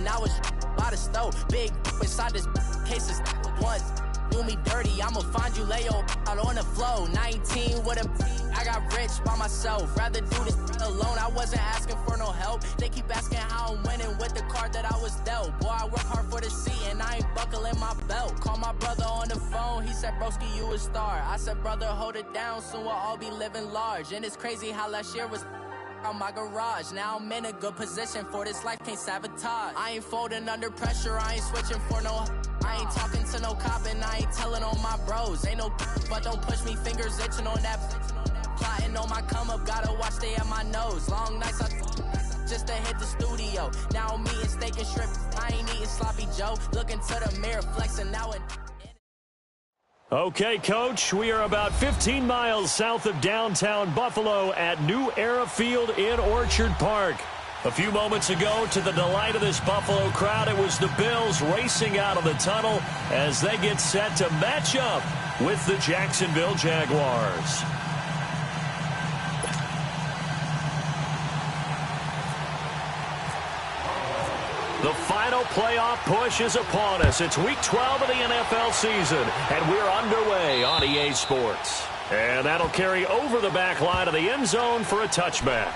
and I was by the stove. Big inside this cases once. Do me dirty, I'ma find you, lay your out on the floor. 19 with a I got rich by myself. Rather do this alone, I wasn't asking for no help. They keep asking how I'm winning with the card that I was dealt. Boy, I work hard for the seat and I ain't buckling my belt. Call my brother on the phone, he said, broski, you a star. I said, brother, hold it down, soon we'll all be living large. And it's crazy how last year was on my garage. Now I'm in a good position for this life, can't sabotage. I ain't folding under pressure, I ain't switching for no. I ain't talking to no cop and I ain't telling on my bros. Ain't no but don't push me, fingers itching on that. Plotting on my come up, gotta watch stay at my nose. Long nights I just to hit the studio. Now I'm eating steak and shrimp, I ain't eating sloppy Joe. Looking to the mirror, flexing now and. Okay, Coach, we are about 15 miles south of downtown Buffalo at New Era Field in Orchard Park. A few moments ago, to the delight of this Buffalo crowd, it was the Bills racing out of the tunnel as they get set to match up with the Jacksonville Jaguars. The final playoff push is upon us. It's Week 12 of the NFL season, and we're underway on EA Sports. And that'll carry over the back line of the end zone for a touchback.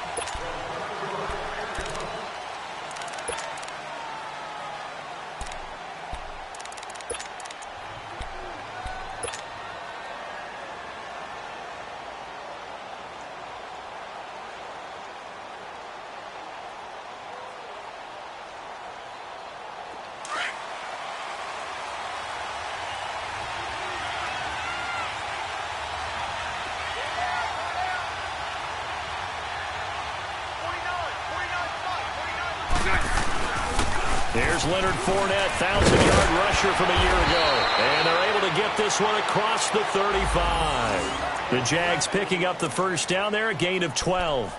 Here's Leonard Fournette, 1,000-yard rusher from a year ago. And they're able to get this one across the 35. The Jags picking up the first down there, a gain of 12.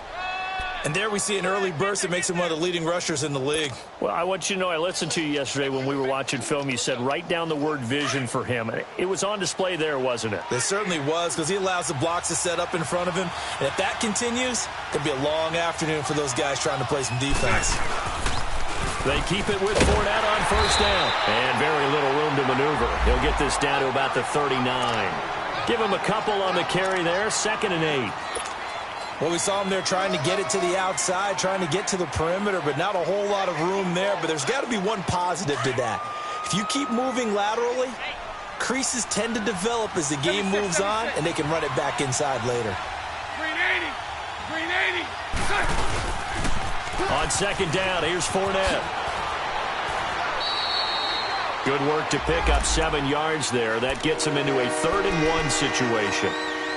And there we see an early burst that makes him one of the leading rushers in the league. Well, I want you to know, I listened to you yesterday when we were watching film. You said write down the word vision for him. It was on display there, wasn't it? It certainly was, because he allows the blocks to set up in front of him. And if that continues, it could be a long afternoon for those guys trying to play some defense. They keep it with Fournette on first down. And very little room to maneuver. He'll get this down to about the 39. Give him a couple on the carry there, 2nd and 8. Well, we saw him there trying to get it to the outside, trying to get to the perimeter, but not a whole lot of room there. But there's got to be one positive to that. If you keep moving laterally, creases tend to develop as the game moves on, and they can run it back inside later. Green 80! Green 80! On 2nd down, here's Fournette. Good work to pick up 7 yards there. That gets him into a 3rd and 1 situation.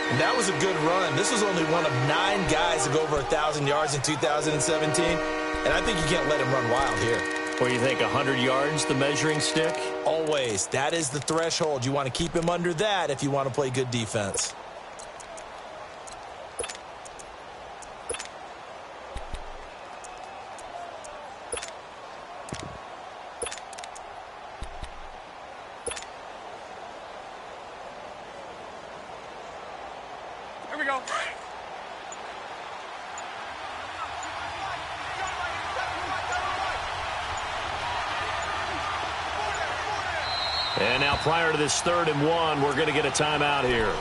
And that was a good run. This was only one of 9 guys to go over 1,000 yards in 2017. And I think you can't let him run wild here. What do you think, 100 yards, the measuring stick? Always. That is the threshold. You want to keep him under that if you want to play good defense. Here we go. And now prior to this 3rd and 1, we're going to get a timeout here.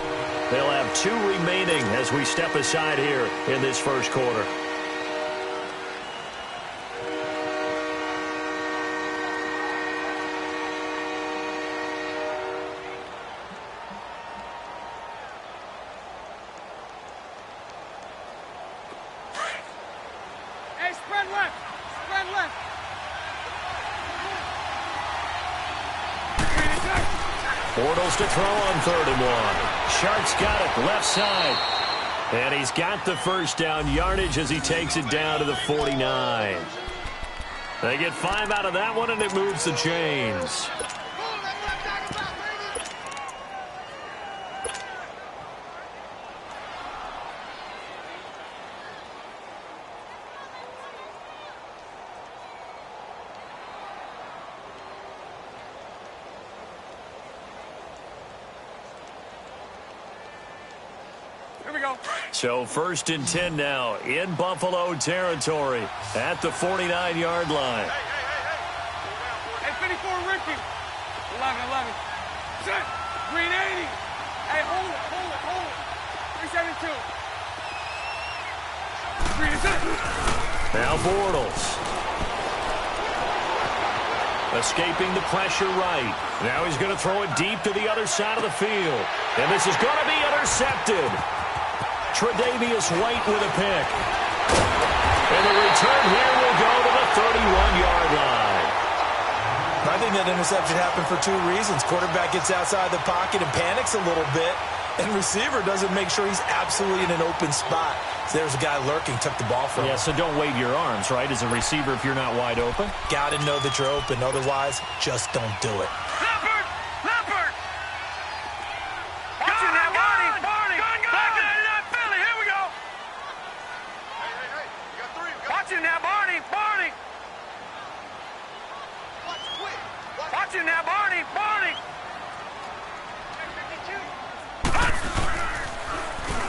They'll have 2 remaining as we step aside here in this first quarter. Hey, spread left. Spread left. Bortles to throw on 3rd and 1. Shark's got it, left side. And he's got the first down yardage as he takes it down to the 49. They get 5 out of that one, and it moves the chains. Here we go. So 1st and 10 now in Buffalo territory at the 49-yard line. 54, Ricky. 11. Set. Green 80. Hey, hold it. 372. Green set. Now Bortles. Escaping the pressure right. Now he's going to throw it deep to the other side of the field. And this is going to be intercepted. Tre'Davious White with a pick. And the return here will go to the 31-yard line. I think that interception happened for two reasons. Quarterback gets outside the pocket and panics a little bit, and receiver doesn't make sure he's absolutely in an open spot. So there's a guy lurking, took the ball from him. Yeah, so don't wave your arms, right, as a receiver if you're not wide open. Got to know that you're open. Otherwise, just don't do it. Leopard! Watching that, Barney! Back to that Philly, here we go! Hey, you got three. Watching that, Barney! Watching that, Barney!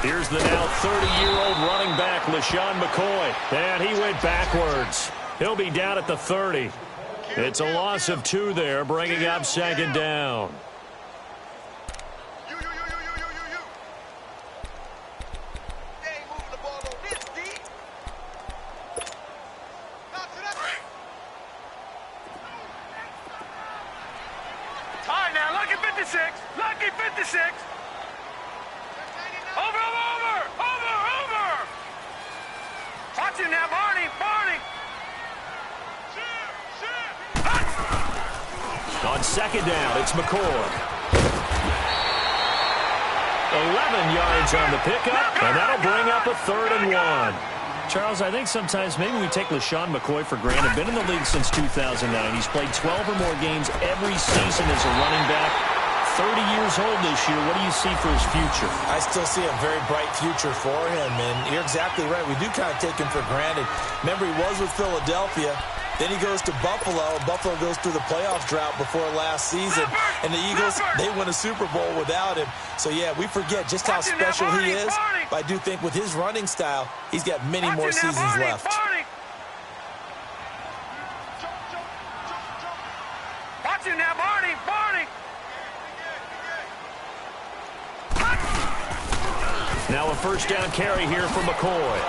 Here's the now 30-year-old running back, LaShawn McCoy. And he went backwards. He'll be down at the 30. It's a loss of 2 there, bringing up second down. All right, now, lucky 56. Over. Watching that, Barney. On second down, it's McCoy. 11 yards on the pickup, and that'll bring up a 3rd and 1. Charles, I think sometimes maybe we take LaShawn McCoy for granted. Been in the league since 2009. He's played 12 or more games every season as a running back. 30 years old this year. What do you see for his future? I still see a very bright future for him, and you're exactly right. We do kind of take him for granted. Remember, he was with Philadelphia. Then he goes to Buffalo. Buffalo goes through the playoff drought before last season. And the Eagles, they win a Super Bowl without him. So, yeah, we forget just how special he is. But I do think with his running style, he's got many more seasons left. Watching that, Barney. Now a first down carry here for McCoy.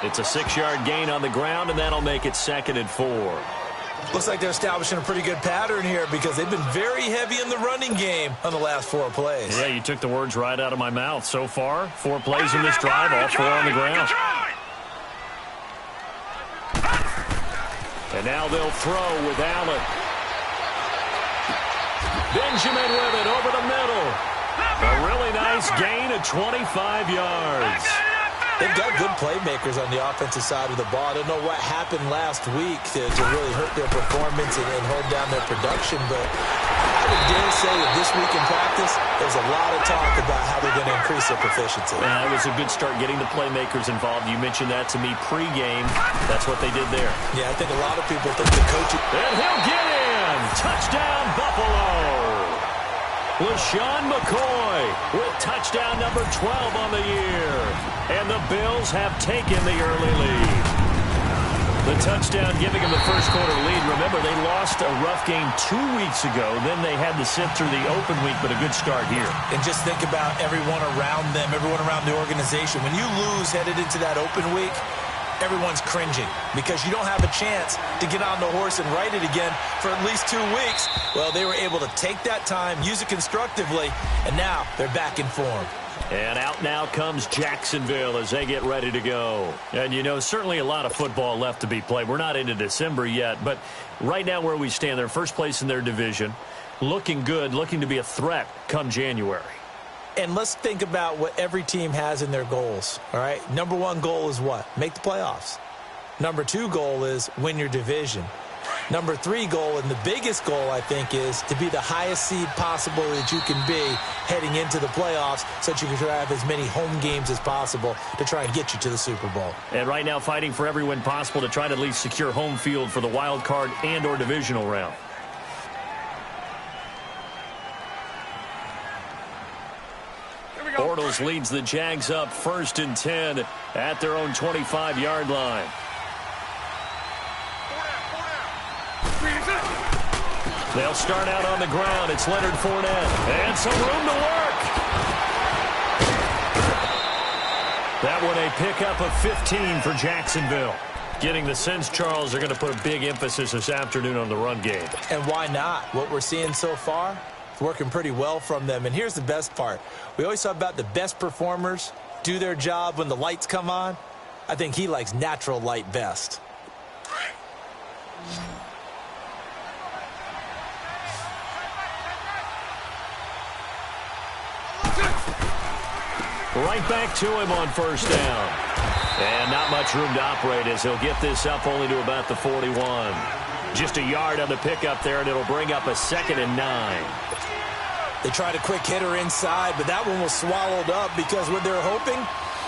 It's a 6-yard gain on the ground, and that'll make it 2nd and 4. Looks like they're establishing a pretty good pattern here because they've been very heavy in the running game on the last 4 plays. Yeah, you took the words right out of my mouth. So far, 4 plays in this drive, all 4 on the ground. And now they'll throw with Allen. Benjamin with it over the middle. A really nice gain of 25 yards. They've got good playmakers on the offensive side of the ball. I don't know what happened last week to really hurt their performance and hold down their production, but I would dare say that this week in practice, there's a lot of talk about how they're going to increase their proficiency. Yeah, it was a good start getting the playmakers involved. You mentioned that to me pregame. That's what they did there. Yeah, I think a lot of people think the coach... And he'll get in! Touchdown, Buffalo! LaShawn McCoy with touchdown number 12 on the year. And the Bills have taken the early lead. The touchdown giving them the first quarter lead. Remember, they lost a rough game 2 weeks ago. Then they had to sit through the open week, but a good start here. And just think about everyone around them, everyone around the organization. When you lose headed into that open week, everyone's cringing because you don't have a chance to get on the horse and ride it again for at least 2 weeks. Well, they were able to take that time, use it constructively, and now they're back in form. And out now comes Jacksonville as they get ready to go. And, you know, certainly a lot of football left to be played. We're not into December yet, but right now where we stand, they're first place in their division, looking good, looking to be a threat come January. And let's think about what every team has in their goals, all right? Number 1 goal is what? Make the playoffs. Number 2 goal is win your division. Number 3 goal, and the biggest goal, I think, is to be the highest seed possible that you can be heading into the playoffs so that you can have as many home games as possible to try and get you to the Super Bowl. And right now fighting for every win possible to try to at least secure home field for the wild card and or divisional round. Bortles leads the Jags up 1st and 10 at their own 25-yard line. They'll start out on the ground. It's Leonard Fournette. And some room to work. That one a pickup of 15 for Jacksonville. Getting the sense, Charles, they're going to put a big emphasis this afternoon on the run game. And why not? What we're seeing so far, it's working pretty well from them. And here's the best part. We always talk about the best performers do their job when the lights come on. I think he likes natural light best. Right back to him on first down. And not much room to operate as he'll get this up only to about the 41. Just a yard on the pickup there, and it'll bring up a 2nd and 9. They tried a quick hitter inside, but that one was swallowed up because what they're hoping,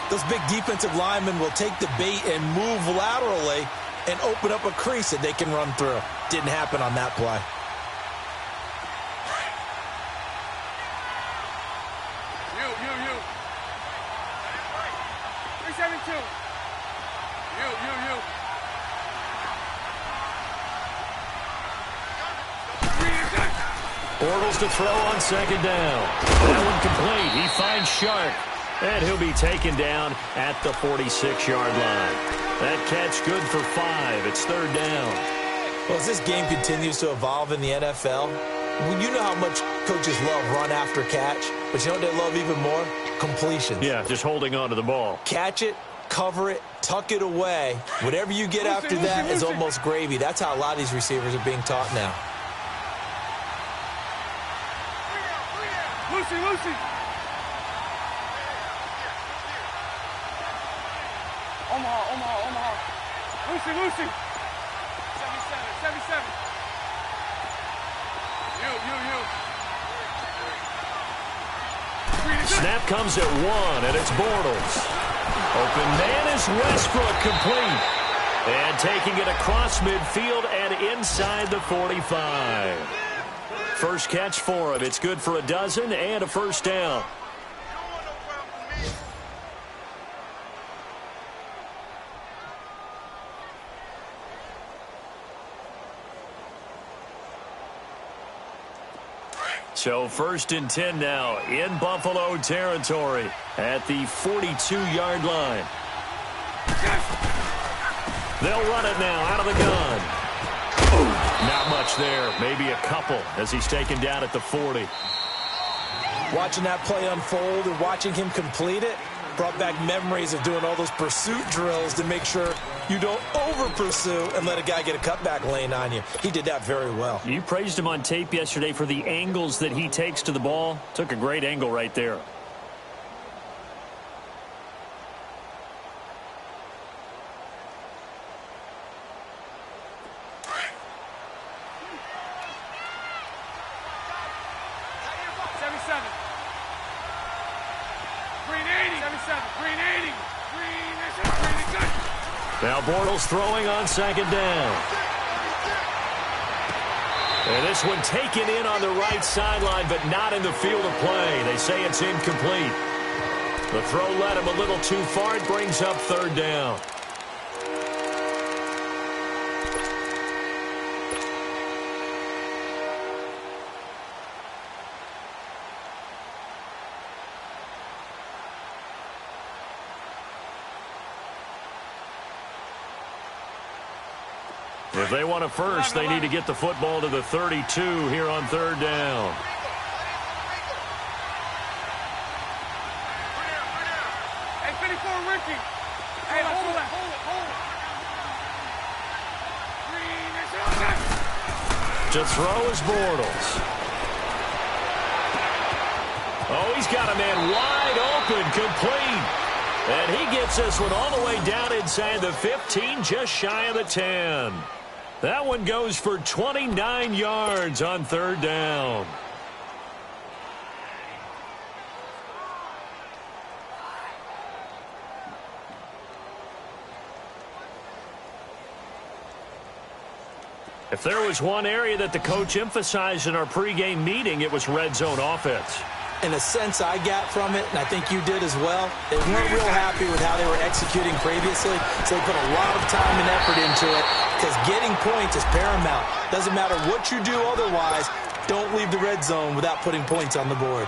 those big defensive linemen will take the bait and move laterally and open up a crease that they can run through. Didn't happen on that play. You. 372. You. Bortles to throw on 2nd down. That one complete. He finds Sharp. And he'll be taken down at the 46-yard line. That catch good for 5. It's 3rd down. Well, as this game continues to evolve in the NFL, you know how much coaches love run after catch, but you know what they love even more? Completions. Yeah, just holding on to the ball. Catch it, cover it, tuck it away. Whatever you get after that is almost gravy. That's how a lot of these receivers are being taught now. Lucy. Omaha. Lucy. 77. You. Snap comes at 1, and it's Bortles. Open man is Westbrook, complete. And taking it across midfield and inside the 45. First catch for him. It's good for a dozen and a first down. So 1st and 10 now in Buffalo territory at the 42-yard line. They'll run it now out of the gun. Not much there. Maybe a couple as he's taken down at the 40. Watching that play unfold and watching him complete it brought back memories of doing all those pursuit drills to make sure you don't over-pursue and let a guy get a cutback lane on you. He did that very well. You praised him on tape yesterday for the angles that he takes to the ball. Took a great angle right there. Now Bortles throwing on 2nd down. And this one taken in on the right sideline, but not in the field of play. They say it's incomplete. The throw led him a little too far. It brings up 3rd down. If they want a first, they need to get the football to the 32 here on 3rd down. Hey, 54, Ricky. Hey, hold it. To throw is Bortles. Oh, he's got a man wide open, complete. And he gets this one all the way down inside the 15, just shy of the 10. That one goes for 29 yards on 3rd down. If there was one area that the coach emphasized in our pregame meeting, it was red zone offense. In a sense I got from it, and I think you did as well, they weren't real happy with how they were executing previously, so they put a lot of time and effort into it, because getting points is paramount. Doesn't matter what you do otherwise, don't leave the red zone without putting points on the board.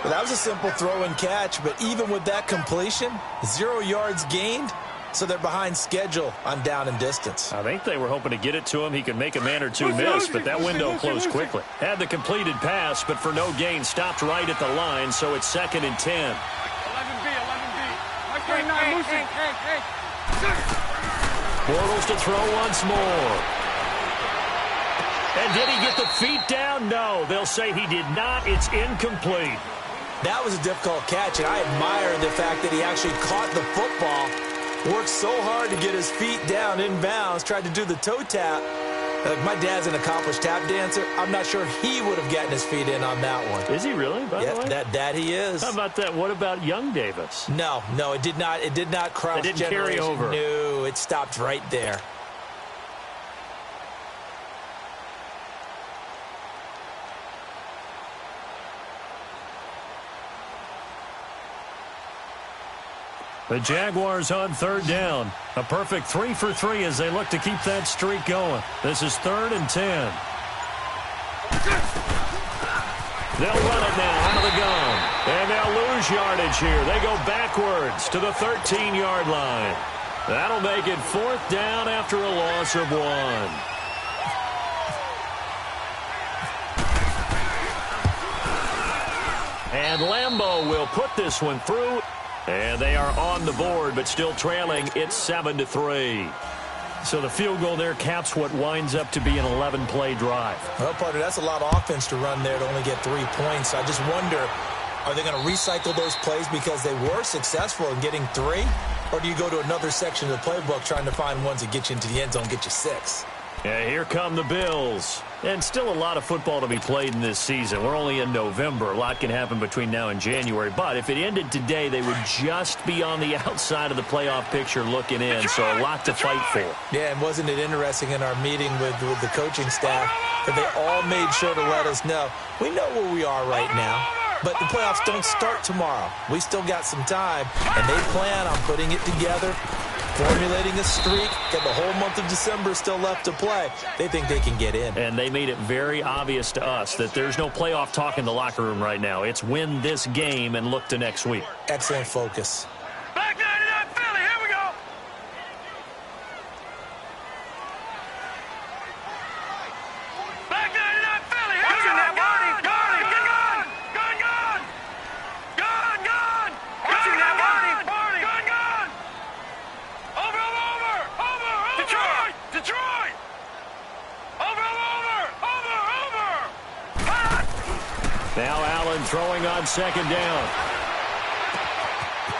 Well, that was a simple throw and catch, but even with that completion, 0 yards gained, so they're behind schedule on down and distance. I think they were hoping to get it to him. He could make a man or two miss, but that window closed quickly. Had the completed pass, but for no gain, stopped right at the line, so it's 2nd and 10. 11B. Hey. Bortles to throw once more. And did he get the feet down? No, they'll say he did not. It's incomplete. That was a difficult catch, and I admire the fact that he actually caught the football, worked so hard to get his feet down inbounds, tried to do the toe tap. My dad's an accomplished tap dancer. I'm not sure he would have gotten his feet in on that one. Is he really, by the way? That he is. How about that? What about young Davis? No, it did not. It did not cross generation. It didn't carry over. No, it stopped right there. The Jaguars on 3rd down. A perfect 3 for 3 as they look to keep that streak going. This is 3rd and 10. They'll run it now out of the gun. And they'll lose yardage here. They go backwards to the 13-yard line. That'll make it 4th down after a loss of 1. And Lambeau will put this one through. And they are on the board, but still trailing. It's 7-3. So the field goal there caps what winds up to be an 11-play drive. Well, partner, that's a lot of offense to run there to only get 3 points. I just wonder, are they going to recycle those plays because they were successful in getting 3? Or do you go to another section of the playbook trying to find ones that get you into the end zone, get you 6? Yeah, here come the Bills. And still a lot of football to be played in this season. We're only in November. A lot can happen between now and January. But if it ended today, they would just be on the outside of the playoff picture looking in. So a lot to fight for. Yeah, and wasn't it interesting in our meeting with the coaching staff that they all made sure to let us know, we know where we are right now, but the playoffs don't start tomorrow. We still got some time, and they plan on putting it together, formulating a streak, got the whole month of December still left to play. They think they can get in. And they made it very obvious to us that there's no playoff talk in the locker room right now. It's win this game and look to next week. Excellent focus. Back 99 Philly, here we go. Back 99 Philly, here we go. Detroit! Over! Now Allen throwing on 2nd down.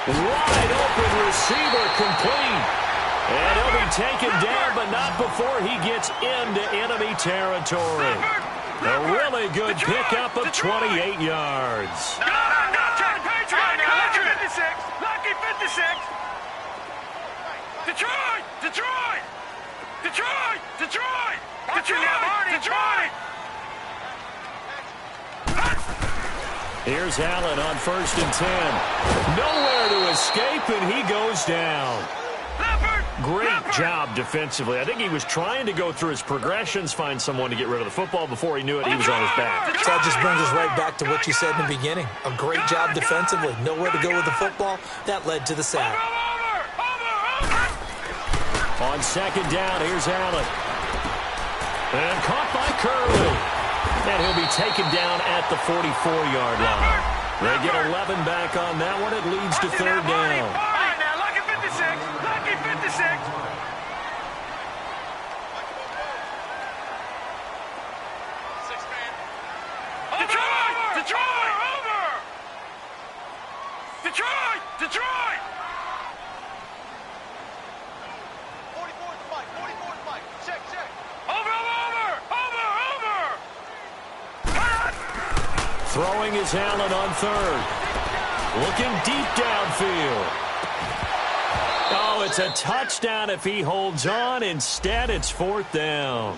Wide open receiver complete. And he'll be taken down, but not before he gets into enemy territory. A really good pickup of 28 yards. Lucky 56. Detroit! Here's Allen on 1st and 10. Nowhere to escape, and he goes down. Great job defensively. I think he was trying to go through his progressions, find someone to get rid of the football. Before he knew it, he was on his back. So that just brings us right back to what you said in the beginning. A great job defensively. Nowhere to go with the football. That led to the sack. On 2nd down, here's Allen. And caught by Curley. And he'll be taken down at the 44-yard line. They get 11 back on that one. It leads to 3rd down. Lucky 56. Detroit! 44 Mike. Check. Over! Throwing is Allen on 3rd. Looking deep downfield. Oh, it's a touchdown if he holds on. Instead, it's 4th down.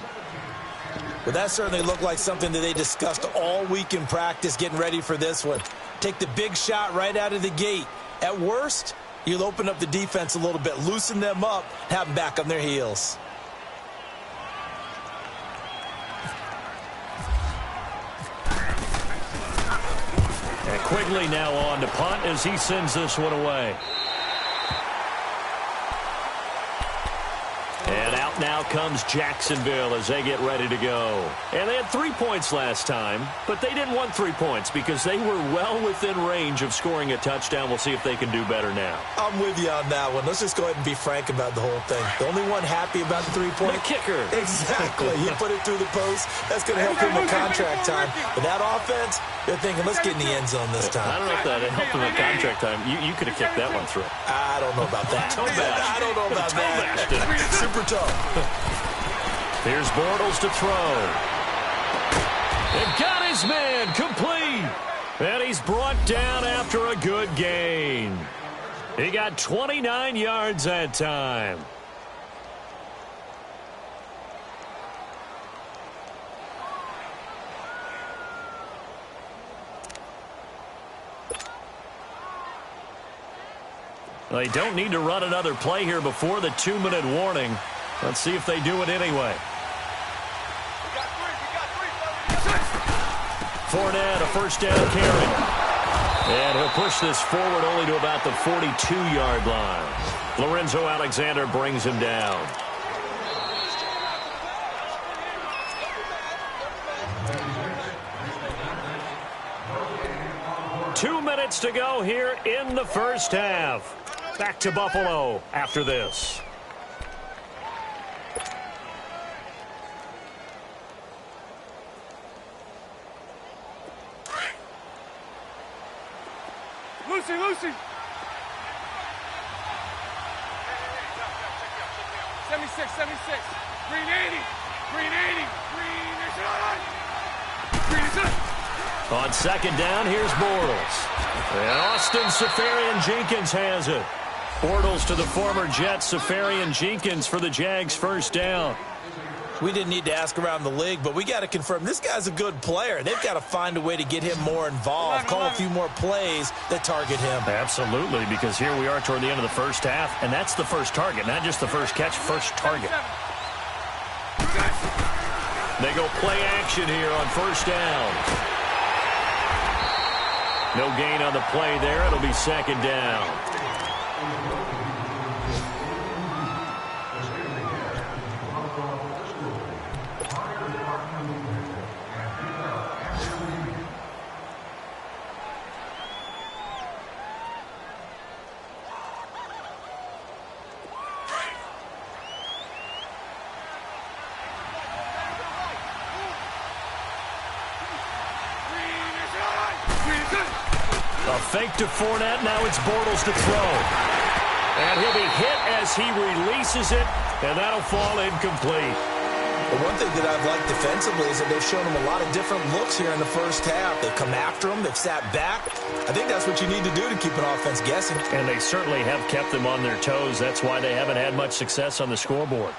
Well, that certainly looked like something that they discussed all week in practice getting ready for this one. Take the big shot right out of the gate. At worst, you'll open up the defense a little bit, loosen them up, have them back on their heels. And Quigley now on to punt as he sends this one away. And out now comes Jacksonville as they get ready to go. And they had 3 points last time, but they didn't want 3 points because they were well within range of scoring a touchdown. We'll see if they can do better now. I'm with you on that one. Let's just go ahead and be frank about the whole thing. The only one happy about the 3-point? The kicker. Exactly. He put it through the post. That's going to help him with contract time. But that offense, they're thinking, let's get in the end zone this time. I don't know if that helped him with contract time. You could have kicked that one through. I don't know about that. I don't know about that. Super tough. Here's Bortles to throw. And got his man complete. And he's brought down after a good gain. He got 29 yards that time. They don't need to run another play here before the 2-minute warning. Let's see if they do it anyway. Fournette, a first down carry. And he'll push this forward only to about the 42-yard line. Lorenzo Alexander brings him down. Two minutes to go here in the first half. Back to Buffalo after this. Lucy. 76. Green 80. Green is on. On second down, here's Bortles. And Austin Seferian-Jenkins has it. Bortles to the former Jet, Seferian-Jenkins for the Jags' first down. We didn't need to ask around the league, but we got to confirm this guy's a good player. They've got to find a way to get him more involved, call a few more plays that target him. Absolutely, because here we are toward the end of the first half, and that's the first target, not just the first catch, first target. They go play action here on first down. No gain on the play there. It'll be second down. A fake to Fournette. Now it's Bortles to throw. And he'll be hit as he releases it, and that'll fall incomplete. The one thing that I've liked defensively is that they've shown him a lot of different looks here in the first half. They've come after him. They've sat back. I think that's what you need to do to keep an offense guessing. And they certainly have kept them on their toes. That's why they haven't had much success on the scoreboard.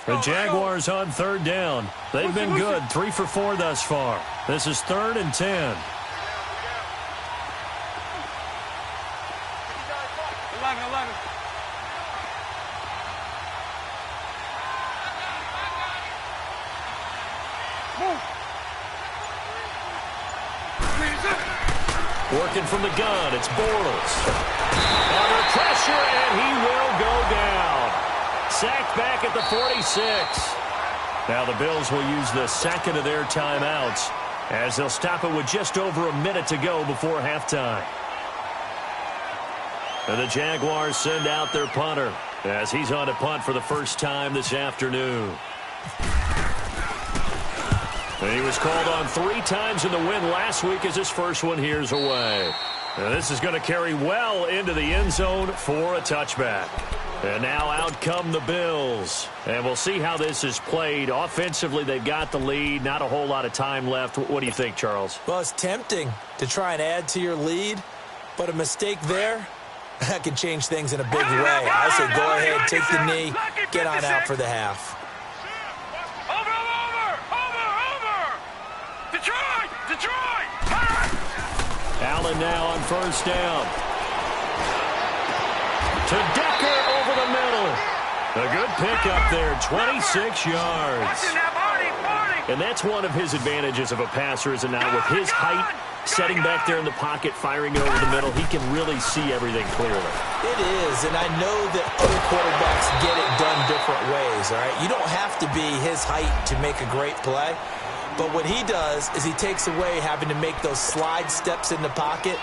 The Jaguars on third down. They've been good, 3 for 4 thus far. This is 3rd and 10. 11. Working from the gun, it's Bortles. Under pressure, and he will go down. Sacked back at the 46. Now the Bills will use the second of their timeouts as they'll stop it with just over a minute to go before halftime. And the Jaguars send out their punter as he's on to punt for the first time this afternoon. And he was called on 3 times in the win last week as his first one here's away. And this is going to carry well into the end zone for a touchback. And now out come the Bills. And we'll see how this is played. Offensively, they've got the lead. Not a whole lot of time left. What do you think, Charles? Well, it's tempting to try and add to your lead, but a mistake there, that could change things in a big way. I say go ahead, take the knee, get on out for the half. Over! Detroit! Allen now on first down. To Decker over the middle. A good pickup there, 26 yards. And that's one of his advantages of a passer, is it not? With his height, setting back there in the pocket, firing it over the middle, he can really see everything clearly. It is, and I know that other quarterbacks get it done different ways, all right? You don't have to be his height to make a great play, but what he does is he takes away having to make those slide steps in the pocket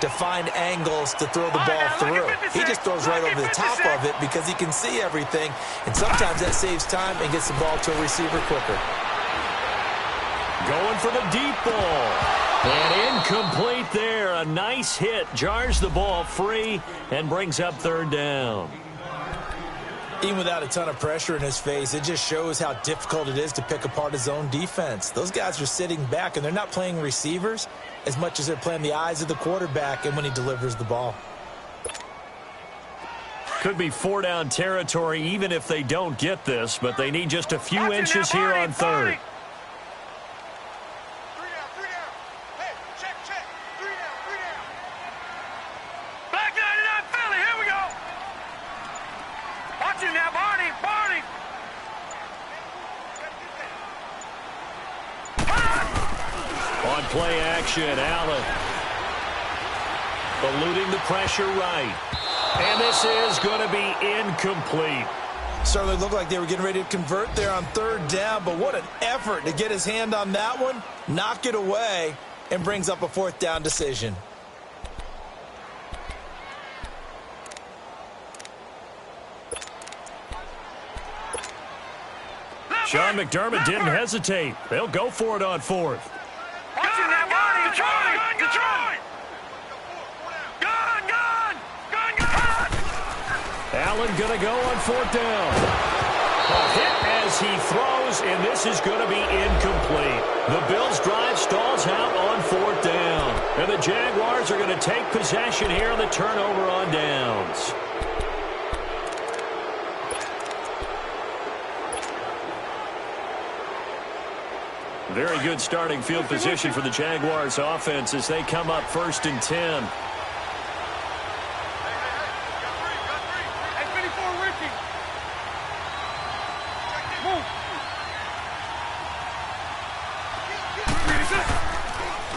to find angles to throw the ball through. He just throws right over the top of it because he can see everything, and sometimes that saves time and gets the ball to a receiver quicker. Going for the deep ball. And incomplete there. A nice hit. Jars the ball free and brings up third down. Even without a ton of pressure in his face, it just shows how difficult it is to pick apart his own defense. Those guys are sitting back, and they're not playing receivers as much as they're playing the eyes of the quarterback and when he delivers the ball. Could be 4-down territory even if they don't get this, but they need just a few inches here on third. Play action, Allen. Eluding the pressure right. And this is going to be incomplete. Certainly looked like they were getting ready to convert there on third down, but what an effort to get his hand on that one, knock it away, and brings up a fourth down decision. Sean McDermott didn't hesitate. They'll go for it on fourth. Allen going to go on fourth down. A hit as he throws, and this is going to be incomplete. The Bills' drive stalls out on fourth down. And the Jaguars are going to take possession here on the turnover on downs. Very good starting field position for the Jaguars offense as they come up 1st and 10.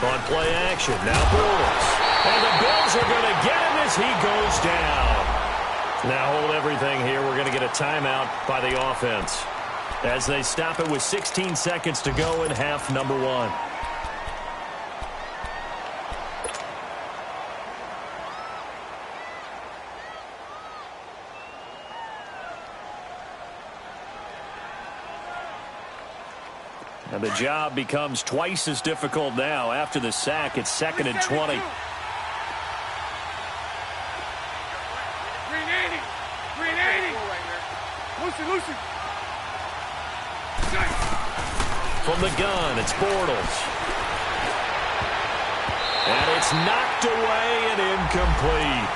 On play action, now Bortles. And the Bills are going to get him as he goes down. Now hold everything here. We're going to get a timeout by the offense as they stop it with 16 seconds to go in half number 1. And the job becomes twice as difficult now. After the sack, it's 2nd and 20. From the gun, it's Bortles. And it's knocked away and incomplete.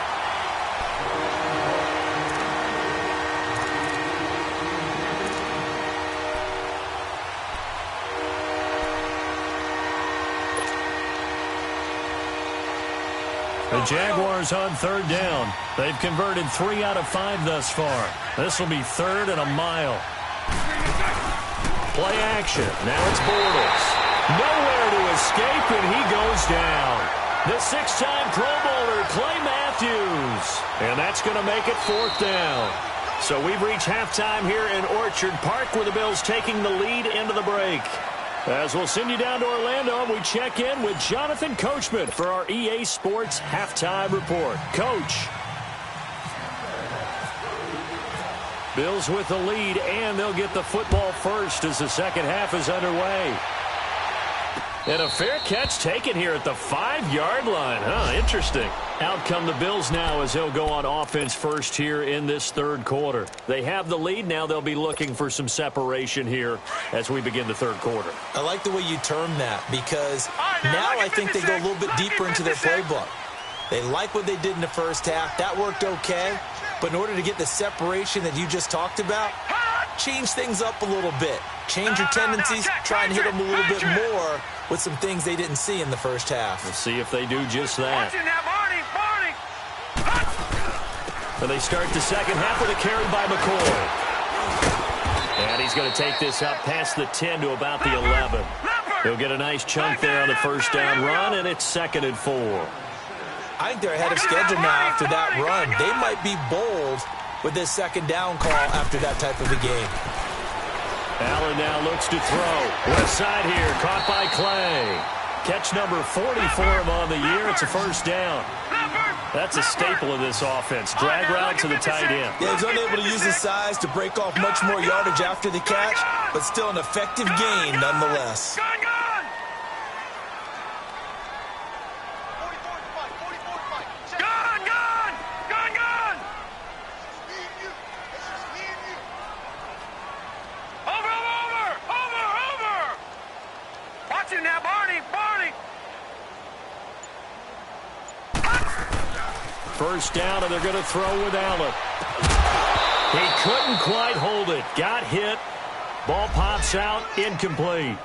The Jaguars on third down. They've converted 3 out of 5 thus far. This will be 3rd and a mile. Play action. Now it's Bortles. Nowhere to escape, and he goes down. The 6-time Pro Bowler, Clay Matthews. And that's going to make it 4th down. So we've reached halftime here in Orchard Park with the Bills taking the lead into the break. As we'll send you down to Orlando, we check in with Jonathan Coachman for our EA Sports Halftime Report. Coach. Bills with the lead, and they'll get the football first as the second half is underway. And a fair catch taken here at the 5-yard line. Interesting. Out come the Bills now as they'll go on offense first here in this third quarter. They have the lead. Now they'll be looking for some separation here as we begin the third quarter. I like the way you term that because now I think they go a little bit deeper into their playbook. They like what they did in the first half. That worked okay. But in order to get the separation that you just talked about, change things up a little bit. Change your tendencies. Try and hit them a little bit more with some things they didn't see in the first half. We'll see if they do just that. And they start the second half with a carry by McCoy. And he's going to take this up past the 10 to about the 11. He'll get a nice chunk there on the first down run, and it's 2nd and 4. I think they're ahead of schedule now after that run. They might be bold with this second down call after that type of a game. Allen now looks to throw. Left side here, caught by Clay. Catch number 40 for him on the year. It's a first down. That's a staple of this offense. Drag route to the tight end. Yeah, he's unable to use his size to break off much more yardage after the catch, but still an effective gain nonetheless. First down, and they're going to throw with Allen. He couldn't quite hold it. Got hit. Ball pops out. Incomplete.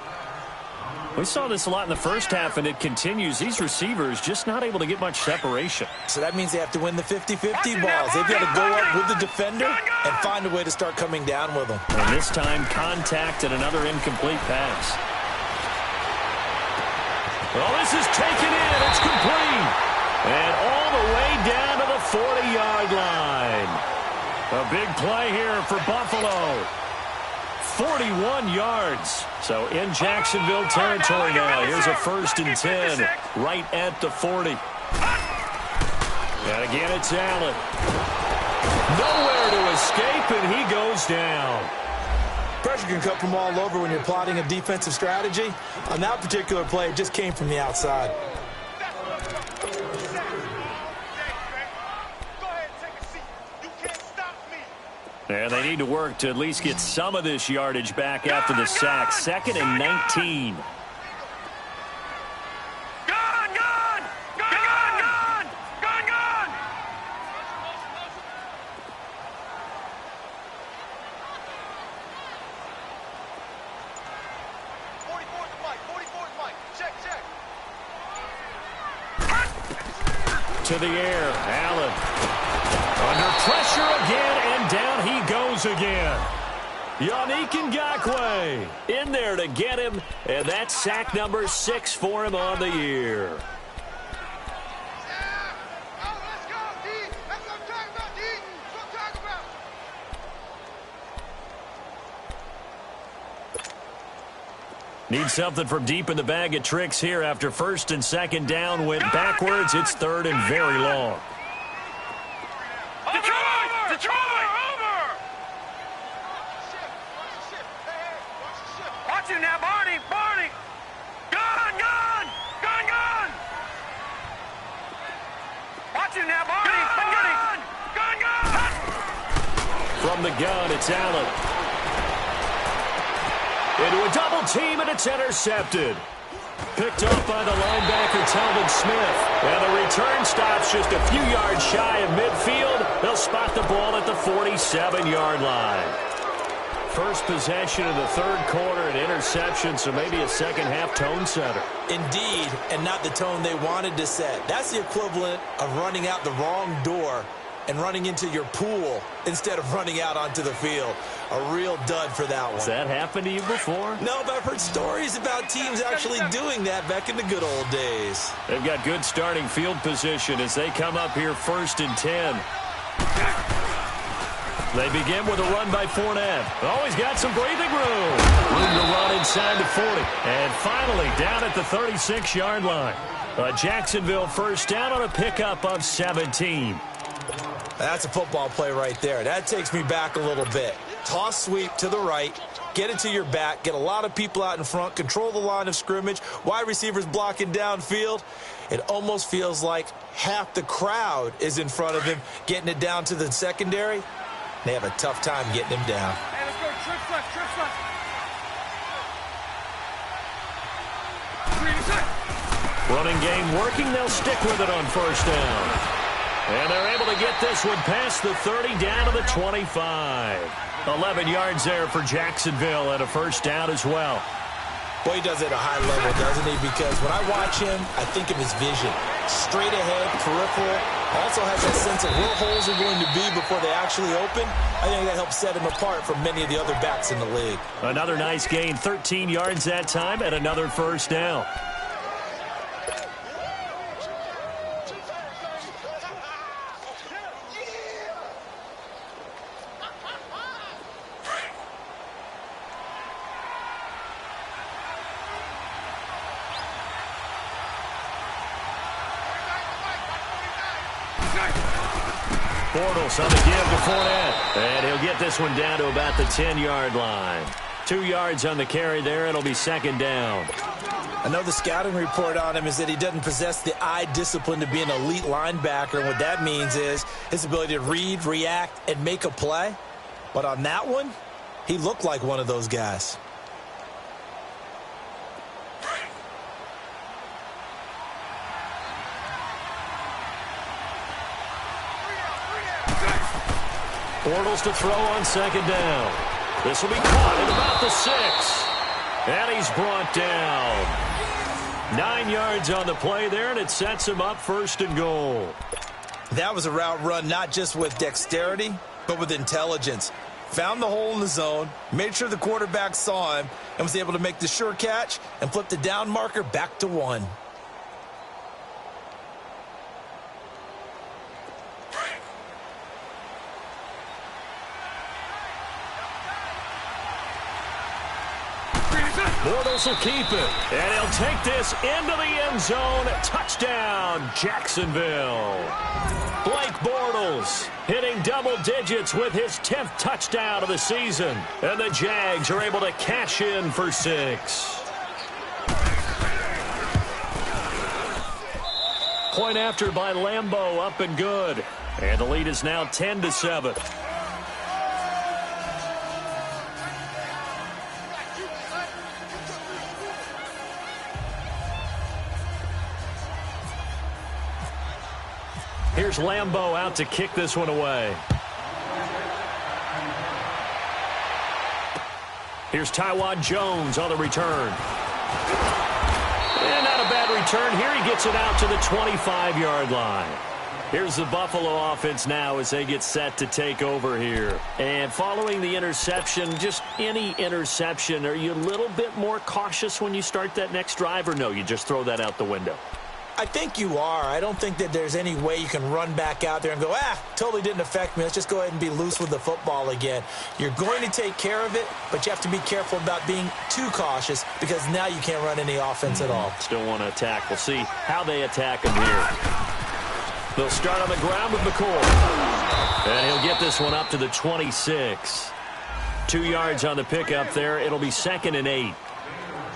We saw this a lot in the first half, and it continues. These receivers just not able to get much separation. So that means they have to win the 50-50 balls. They've got to go up with the defender and find a way to start coming down with them. And this time, contact and another incomplete pass. Well, this is taken in. It's complete. And all the way down to the 40-yard line. A big play here for Buffalo. 41 yards. So in Jacksonville territory now. Here's a 1st and 10 right at the 40. And again, it's Allen. Nowhere to escape, and he goes down. Pressure can come from all over when you're plotting a defensive strategy. On that particular play, it just came from the outside. And they need to work to at least get some of this yardage back after the sack. 2nd and 19. To the air, Allen. Under pressure again, and down he goes again. Yannick Ngakoue in there to get him, and that's sack number 6 for him on the year. Need something from deep in the bag of tricks here after 1st and 2nd down went backwards. It's 3rd and very long. Watch him now, Barney. Gun. Watch him now, Barney. Gun. From the gun, it's Allen. Into a double team, and it's intercepted. Picked up by the linebacker, Talvin Smith. And the return stops just a few yards shy of midfield. They'll spot the ball at the 47-yard line. First possession of the 3rd quarter, an interception, so maybe a second-half tone setter. Indeed, and not the tone they wanted to set. That's the equivalent of running out the wrong door and running into your pool instead of running out onto the field. A real dud for that one. Has that happened to you before? No, but I've heard stories about teams actually doing that back in the good old days. They've got good starting field position as they come up here 1st and 10. They begin with a run by Fournette. Always got some breathing room. Room to run inside the 40. And finally down at the 36-yard line. A Jacksonville first down on a pickup of 17. That's a football play right there. That takes me back a little bit. Toss sweep to the right, get it to your back, get a lot of people out in front, control the line of scrimmage, wide receivers blocking downfield. It almost feels like half the crowd is in front of him, getting it down to the secondary. They have a tough time getting him down. Hey, let's go. Trips left. Running game working. They'll stick with it on first down. And they're able to get this one past the 30 down to the 25. 11 yards there for Jacksonville and a first down as well. Boy, he does it at a high level, doesn't he? Because when I watch him, I think of his vision. Straight ahead, peripheral, Also has that sense of where holes are going to be before they actually open. I think that helps set him apart from many of the other backs in the league. Another nice gain, 13 yards that time, and another first down. Bortles on the give to Fournette. And he'll get this one down to about the 10-yard line. 2 yards on the carry there. It'll be second down. I know the scouting report on him is that he doesn't possess the eye discipline to be an elite linebacker. And what that means is his ability to read, react, and make a play. But on that one, he looked like one of those guys. Bortles to throw on second down. This will be caught at about the 6. And he's brought down. 9 yards on the play there, and it sets him up first and goal. That was a route run not just with dexterity, but with intelligence. Found the hole in the zone, made sure the quarterback saw him, and was able to make the sure catch and flip the down marker back to 1. Bortles will keep it, and he'll take this into the end zone. Touchdown, Jacksonville. Blake Bortles hitting double digits with his 10th touchdown of the season. And the Jags are able to cash in for 6. Point after by Lambeau, up and good. And the lead is now 10-7. Here's Lambeau out to kick this one away. Here's Taiwan Jones on the return. And not a bad return. Here he gets it out to the 25-yard line. Here's the Buffalo offense now as they get set to take over here. And following the interception, just any interception, are you a little bit more cautious when you start that next drive, or no, you just throw that out the window? I think you are. I don't think that there's any way you can run back out there and go, totally didn't affect me. Let's just go ahead and be loose with the football again. You're going to take care of it, but you have to be careful about being too cautious because now you can't run any offense at all. Still want to attack. We'll see how they attack him here. They'll start on the ground with McCoy. And he'll get this one up to the 26. 2 yards on the pickup there. It'll be 2nd and 8.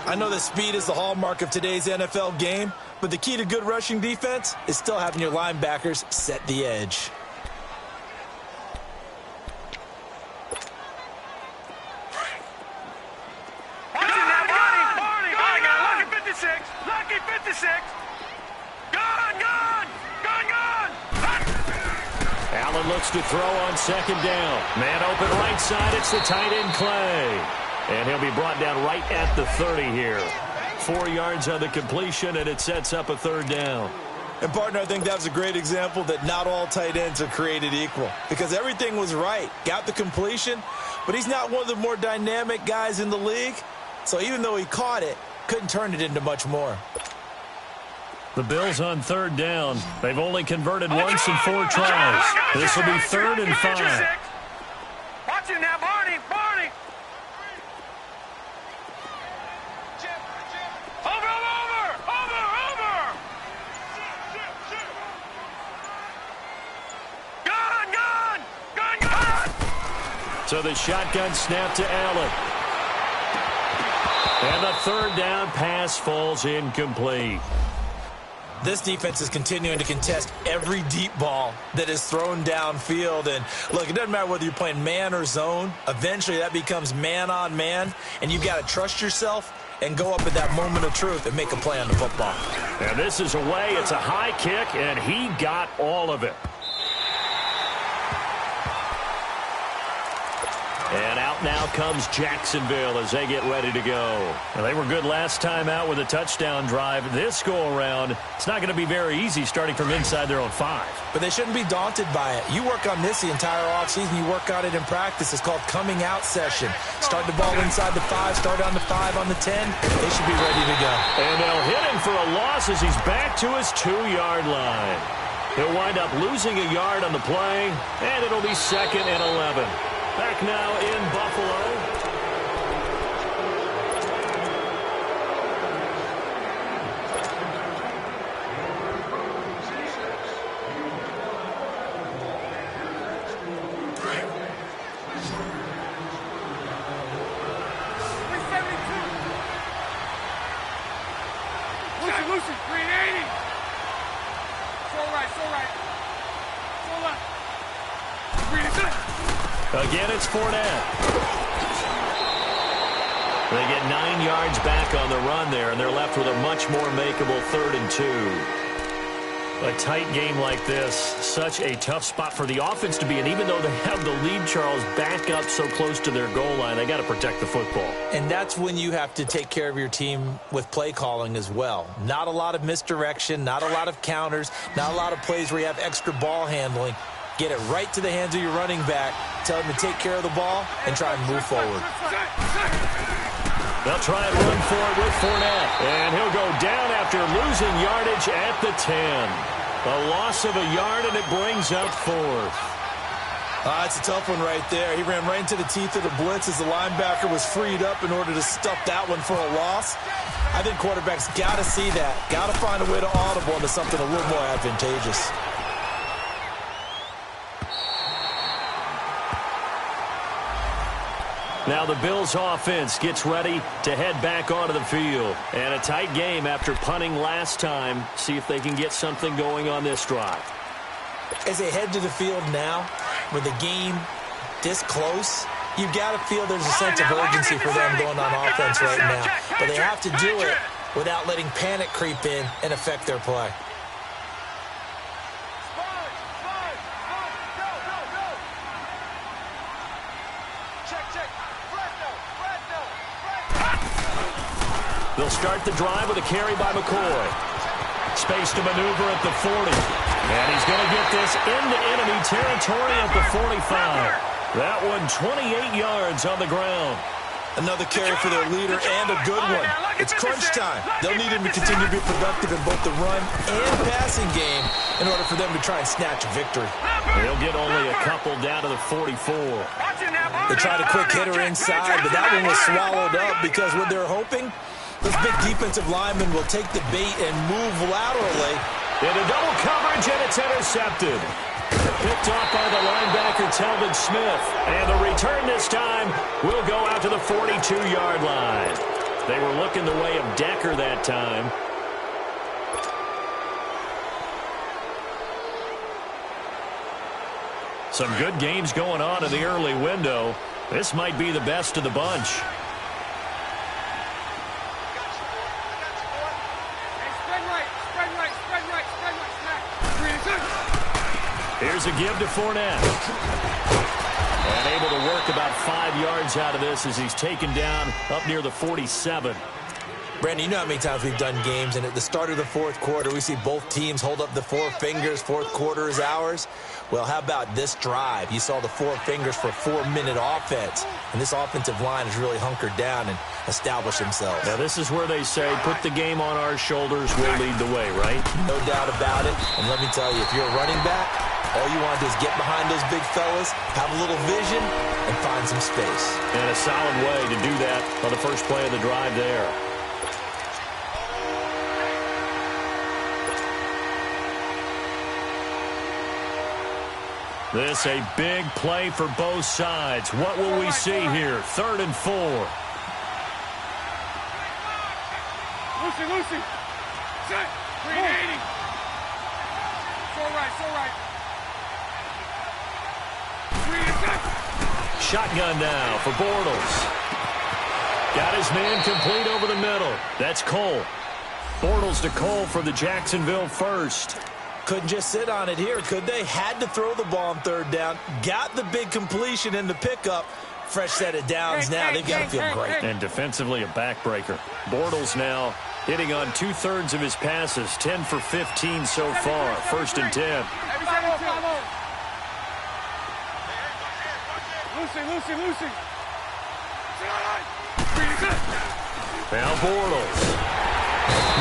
I know that speed is the hallmark of today's NFL game, but the key to good rushing defense is still having your linebackers set the edge. Lucky 56! Lucky 56! Gone! Allen looks to throw on second down. Man open right side. It's the tight end Clay. And he'll be brought down right at the 30 here. 4 yards on the completion, and it sets up a third down. And, partner, I think that was a great example that not all tight ends are created equal because everything was right. Got the completion, but he's not one of the more dynamic guys in the league. So even though he caught it, couldn't turn it into much more. The Bills on third down. They've only converted once in 4 tries. This will be 3rd and 5. Watch it now, Barney! So the shotgun snap to Allen. And the third down pass falls incomplete. This defense is continuing to contest every deep ball that is thrown downfield. And, look, it doesn't matter whether you're playing man or zone. Eventually that becomes man on man, and you've got to trust yourself and go up at that moment of truth and make a play on the football. And this is away. It's a high kick, and he got all of it. And out Now comes Jacksonville as they get ready to go. Well, they were good last time out with a touchdown drive. This go-around, it's not going to be very easy starting from inside their own 5. But they shouldn't be daunted by it. You work on this the entire offseason. You work on it in practice. It's called coming out session. Start the ball inside the 5, start on the 5, on the 10. They should be ready to go. And they'll hit him for a loss as he's back to his 2-yard line. He'll wind up losing a yard on the play, and it'll be 2nd and 11. Back now in Buffalo. Again, it's Fournette. They get 9 yards back on the run there, and they're left with a much more makeable 3rd and 2. A tight game like this, such a tough spot for the offense to be in. Even though they have the lead, Charles, back up so close to their goal line, they got to protect the football. And that's when you have to take care of your team with play calling as well. Not a lot of misdirection, not a lot of counters, not a lot of plays where you have extra ball handling. Get it right to the hands of your running back. Tell him to take care of the ball and try and move forward. They'll try and run for it with Fournette. And he'll go down after losing yardage at the 10. A loss of a yard, and it brings up 4th. It's a tough one right there. He ran right into the teeth of the blitz as the linebacker was freed up in order to stuff that one for a loss. I think quarterbacks got to see that. Got to find a way to audible into something a little more advantageous. Now the Bills offense gets ready to head back onto the field. And a tight game after punting last time. See if they can get something going on this drive. As they head to the field now, with the game this close, you've got to feel there's a sense of urgency for them going on offense right now. But they have to do it without letting panic creep in and affect their play. They'll start the drive with a carry by McCoy. Space to maneuver at the 40. And he's going to get this into enemy territory at the 45. That one 28 yards on the ground. Another carry for their leader and a good one. It's crunch time. They'll need him to continue to be productive in both the run and passing game in order for them to try and snatch a victory. They'll get only a couple down to the 44. They tried a quick hitter inside, but that one was swallowed up because what they're hoping, those big defensive linemen will take the bait and move laterally. Into double coverage, and it's intercepted. Picked off by the linebacker, Telvin Smith. And the return this time will go out to the 42-yard line. They were looking the way of Decker that time. Some good games going on in the early window. This might be the best of the bunch. Here's a give to Fournette. And able to work about 5 yards out of this as he's taken down up near the 47. Brandon, you know how many times we've done games, and at the start of the fourth quarter, we see both teams hold up the 4 fingers, fourth quarter is ours. Well, how about this drive? You saw the 4 fingers for a 4-minute offense, and this offensive line has really hunkered down and established themselves. Now, this is where they say, put the game on our shoulders, we'll lead the way, right? No doubt about it, and let me tell you, if you're a running back, all you want to do is get behind those big fellas, have a little vision, and find some space. And a solid way to do that on the first play of the drive there. This a big play for both sides. What will we see here? 3rd and 4. Lucy. Set. 380. So right. Shotgun now for Bortles. Got his man complete over the middle. That's Cole. Bortles to Cole for the Jacksonville first. Couldn't just sit on it here, could they? Had to throw the ball on 3rd down. Got the big completion in the pickup. fresh set of downs now. They've got to feel great. And defensively, a backbreaker. Bortles now hitting on 2/3 of his passes, 10 for 15 so far. 1st and 10. Lucy. Now Bortles.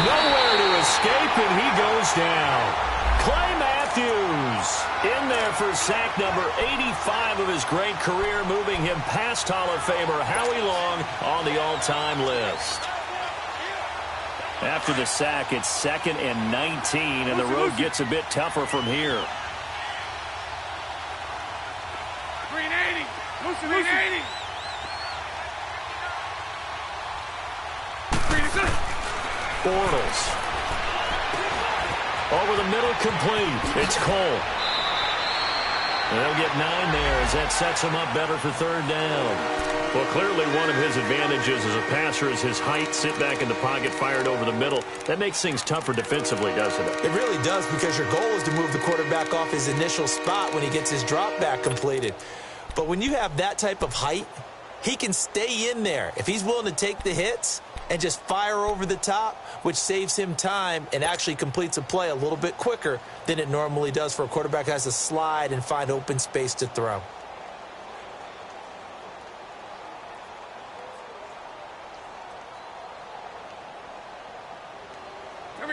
Nowhere to escape, and he goes down. Clay Matthews in there for sack number 85 of his great career, moving him past Hall of Famer Howie Long on the all-time list. After the sack, it's 2nd and 19, and the road gets a bit tougher from here. Green 80. Green 80. Bortles. Over the middle, complete. It's Cole. They'll get 9 there as that sets him up better for 3rd down. Well, clearly one of his advantages as a passer is his height. Sit back in the pocket, fired over the middle. That makes things tougher defensively, doesn't it? It really does, because your goal is to move the quarterback off his initial spot when he gets his drop back completed. But when you have that type of height, he can stay in there. If he's willing to take the hits and just fire over the top, which saves him time and actually completes a play a little bit quicker than it normally does for a quarterback who has to slide and find open space to throw.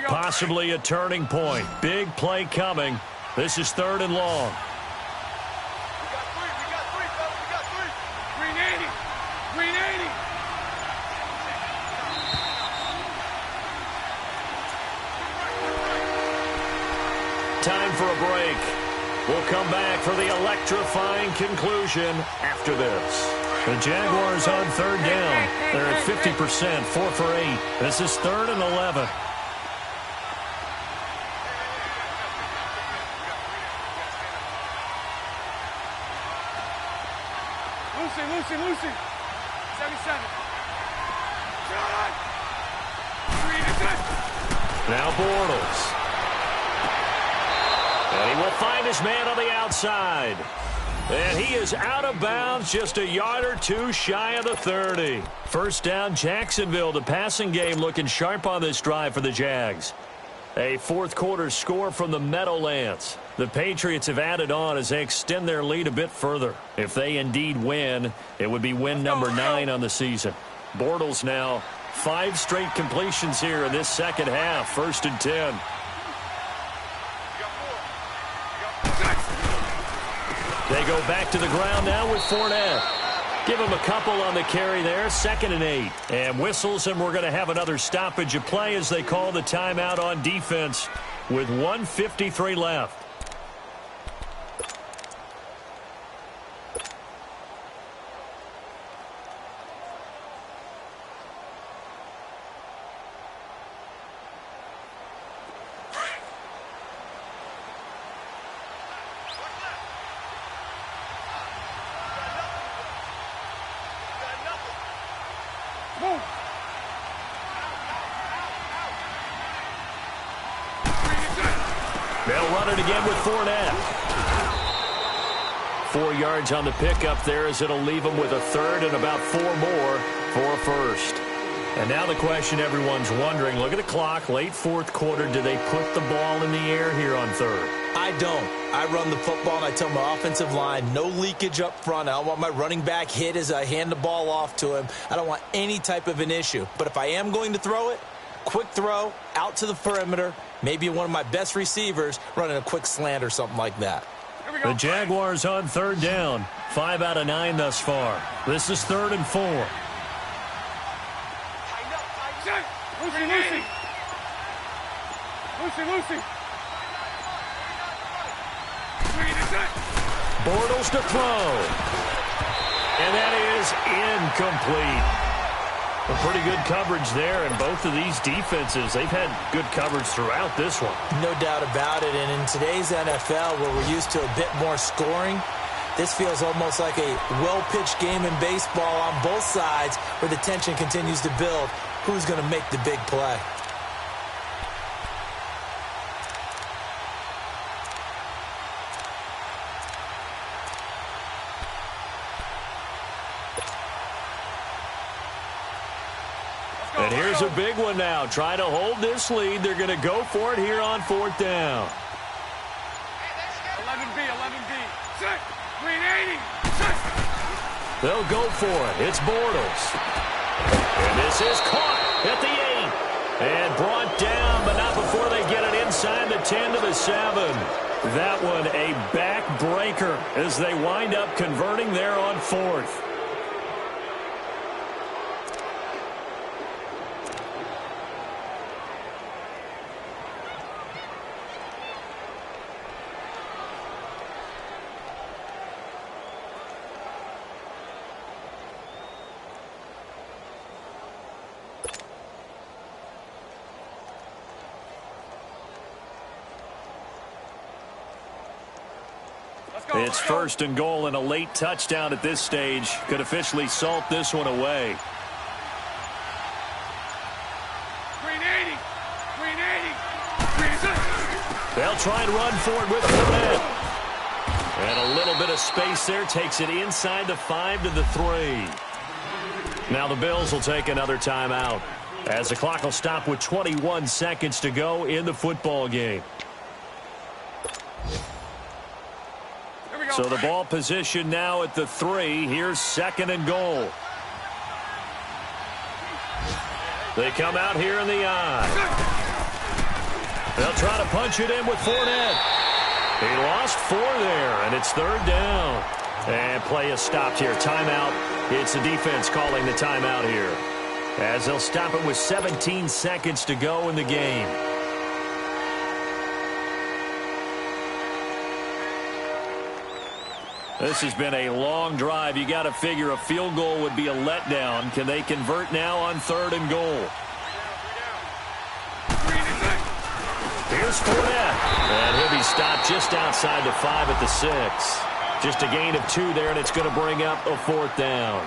Possibly a turning point. Big play coming. This is 3rd and long. We got three, fellas. We got 3. Green 80. Green 80. Time for a break. We'll come back for the electrifying conclusion after this. The Jaguars on 3rd down. They're at 50%, 4 for 8. This is 3rd and 11. Lucy. 77. Now Bortles. And he will find his man on the outside. And he is out of bounds, just a yard or two shy of the 30. 1st down, Jacksonville. The passing game looking sharp on this drive for the Jags. A 4th quarter score from the Meadowlands. The Patriots have added on as they extend their lead a bit further. If they indeed win, it would be win number 9 on the season. Bortles now 5 straight completions here in this 2nd half. 1st and 10. They go back to the ground now with Fournette. Give him a couple on the carry there. 2nd and 8. And whistles, and we're going to have another stoppage of play as they call the timeout on defense with 1:53 left. They'll run it again with Fournette. 4 yards on the pickup there as it'll leave them with a 3rd and about 4 more for a 1st. And now the question everyone's wondering, look at the clock, late 4th quarter, do they put the ball in the air here on 3rd? I don't. I run the football, and I tell my offensive line, no leakage up front. I don't want my running back hit as I hand the ball off to him. I don't want any type of an issue. But if I am going to throw it, quick throw, out to the perimeter, maybe one of my best receivers running a quick slant or something like that. The Jaguars on 3rd down. 5 out of 9 thus far. This is 3rd and 4. Lucy. Bortles to throw. And that is incomplete. A pretty good coverage there, and both of these defenses, they've had good coverage throughout this one. No doubt about it, and in today's NFL, where we're used to a bit more scoring, this feels almost like a well-pitched game in baseball on both sides where the tension continues to build. Who's going to make the big play? Here's a big one now. Trying to hold this lead. They're going to go for it here on 4th down. 11B, 11B. Set. Green 80. Set. They'll go for it. It's Bortles. And this is caught at the 8. And brought down, but not before they get it inside the 10 to the 7. That one a backbreaker as they wind up converting there on 4th. It's 1st and goal, and a late touchdown at this stage could officially salt this one away. Green 80. Green 80. Green 80. They'll try and run for it with Fournette. And a little bit of space there takes it inside the 5 to the 3. Now the Bills will take another timeout as the clock will stop with 21 seconds to go in the football game. So the ball position now at the 3. Here's 2nd and goal. They come out here in the I. They'll try to punch it in with Fournette. He lost 4 there, and it's 3rd down. And play is stopped here. Timeout. It's the defense calling the timeout here, as they'll stop it with 17 seconds to go in the game. This has been a long drive. You got to figure a field goal would be a letdown. Can they convert now on 3rd and goal? Here's Fournette. And he'll be stopped just outside the 5 at the 6. Just a gain of 2 there, and it's going to bring up a 4th down.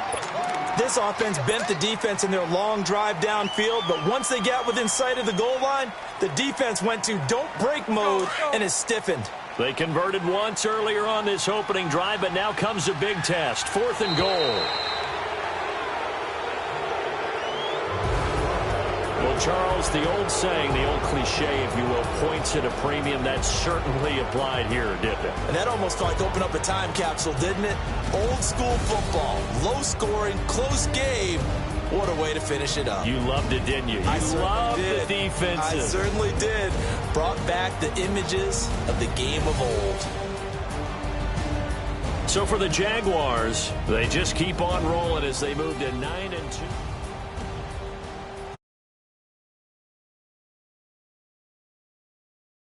This offense bent the defense in their long drive downfield, but once they got within sight of the goal line, the defense went to don't break mode and is stiffened. They converted once earlier on this opening drive, but now comes a big test. 4th and goal. Well, Charles, the old saying, the old cliche, if you will, points at a premium, that certainly applied here, didn't it? And that almost like opened up a time capsule, didn't it? Old school football, low scoring, close game. What a way to finish it up. You loved it, didn't you? You loved the defensive. I certainly did. Brought back the images of the game of old. So for the Jaguars, they just keep on rolling as they move to 9-2.